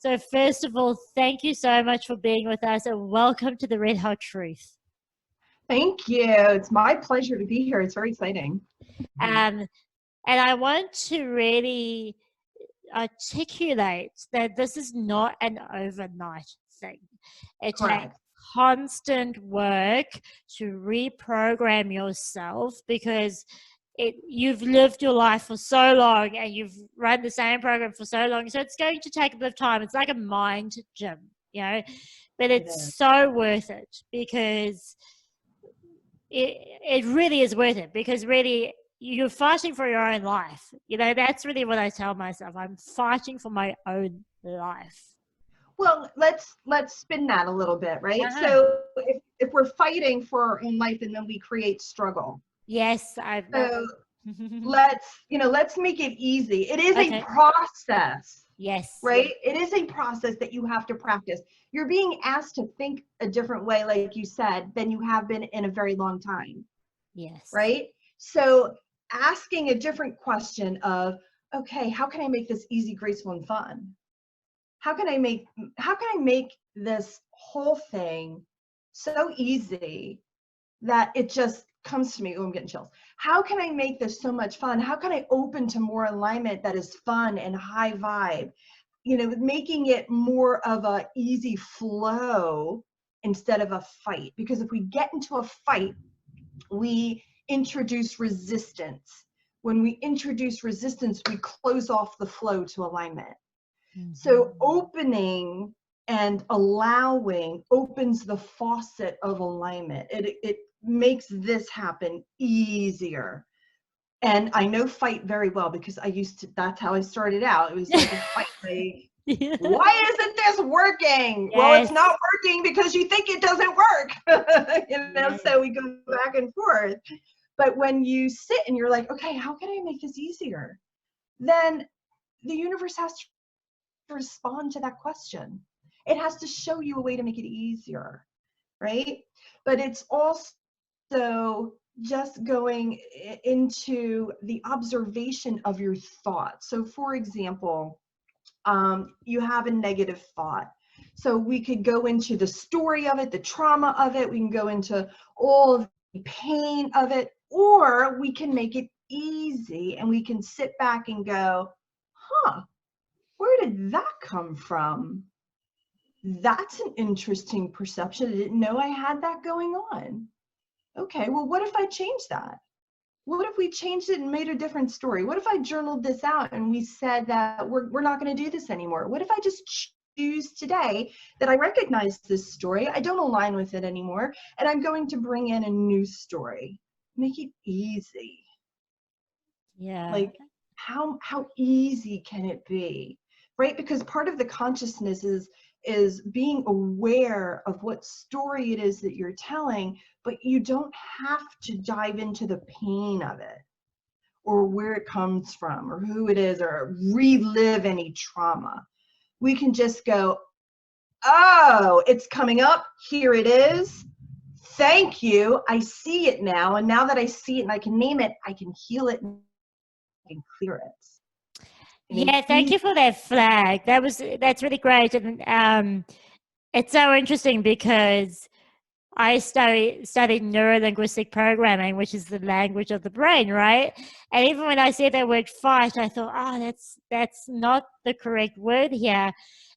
So first of all, thank you so much for being with us and welcome to the Red Hot Truth. Thank you. It's my pleasure to be here. It's very exciting. And I want to really articulate that this is not an overnight thing. It takes Correct. constant work to reprogram yourself because you've lived your life for so long and you've run the same program for so long. So it's going to take a bit of time. It's like a mind gym, but it's so worth it because it really is worth it because really you're fighting for your own life. That's really what I tell myself. I'm fighting for my own life. Well, let's spin that a little bit, right? Uh-huh. So if we're fighting for our own life and then we create struggle. Yes, let's make it easy. It is okay. a process. Yes. Right? It is a process that you have to practice. You're being asked to think a different way, like you said, than you have been in a very long time. Yes. Right? So asking a different question of, okay, how can I make this easy, graceful, and fun? How can I make this whole thing so easy that it just comes to me? Oh, I'm getting chills. How can I make this so much fun? How can I open to more alignment that is fun and high vibe? Making it more of a easy flow instead of a fight. Because if we get into a fight, we introduce resistance. When we introduce resistance, we close off the flow to alignment. Mm-hmm. So opening and allowing opens the faucet of alignment. It makes this happen easier. And I know fight very well because that's how I started out. It was like a fight. Yeah. Why isn't this working? Yes. Well, it's not working because you think it doesn't work. Yes. So we go back and forth. But when you sit and you're like, okay, how can I make this easier? Then the universe has to respond to that question. It has to show you a way to make it easier, right? But it's also just going into the observation of your thoughts. So for example, you have a negative thought. So we could go into the story of it, the trauma of it. We can go into all of the pain of it, or we can make it easy and we can sit back and go, where did that come from? That's an interesting perception. I didn't know I had that going on. Okay, well, what if I changed that? What if we changed it and made a different story? What if I journaled this out and we said that we're not going to do this anymore? What if I just choose today that I recognize this story, I don't align with it anymore, and I'm going to bring in a new story? Make it easy. Yeah. Like how easy can it be? Right? Because part of the consciousness is being aware of what story it is that you're telling, but you don't have to dive into the pain of it or where it comes from or who it is or relive any trauma. We can just go, oh, it's coming up. Here it is. Thank you. I see it now. And now that I see it and I can name it, I can heal it and I can clear it. Yeah, thank you for that flag. That's really great. And it's so interesting because I studied neuro-linguistic programming, which is the language of the brain, right? And even when I said that word fight, I thought, that's not the correct word here.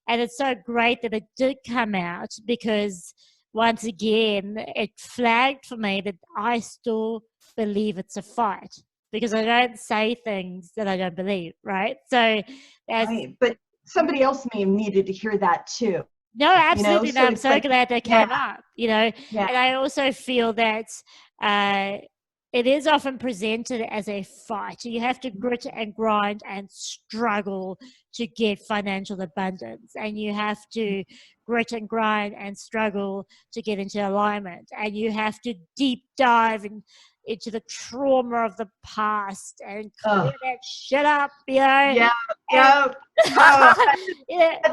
And it's so great that it did come out because once again, it flagged for me that I still believe it's a fight. Because I don't say things that I don't believe, right? So right. But somebody else may have needed to hear that too. No, absolutely. So I'm so glad that came up, Yeah. And I also feel that it is often presented as a fight. You have to grit and grind and struggle to get financial abundance. And you have to grit and grind and struggle to get into alignment. And you have to deep dive into the trauma of the past and clear that shit up, Yeah. That's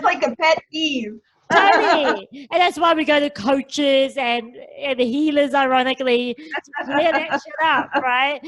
like a pet peeve. Totally. And that's why we go to coaches and healers, ironically, to clear that shit up, right?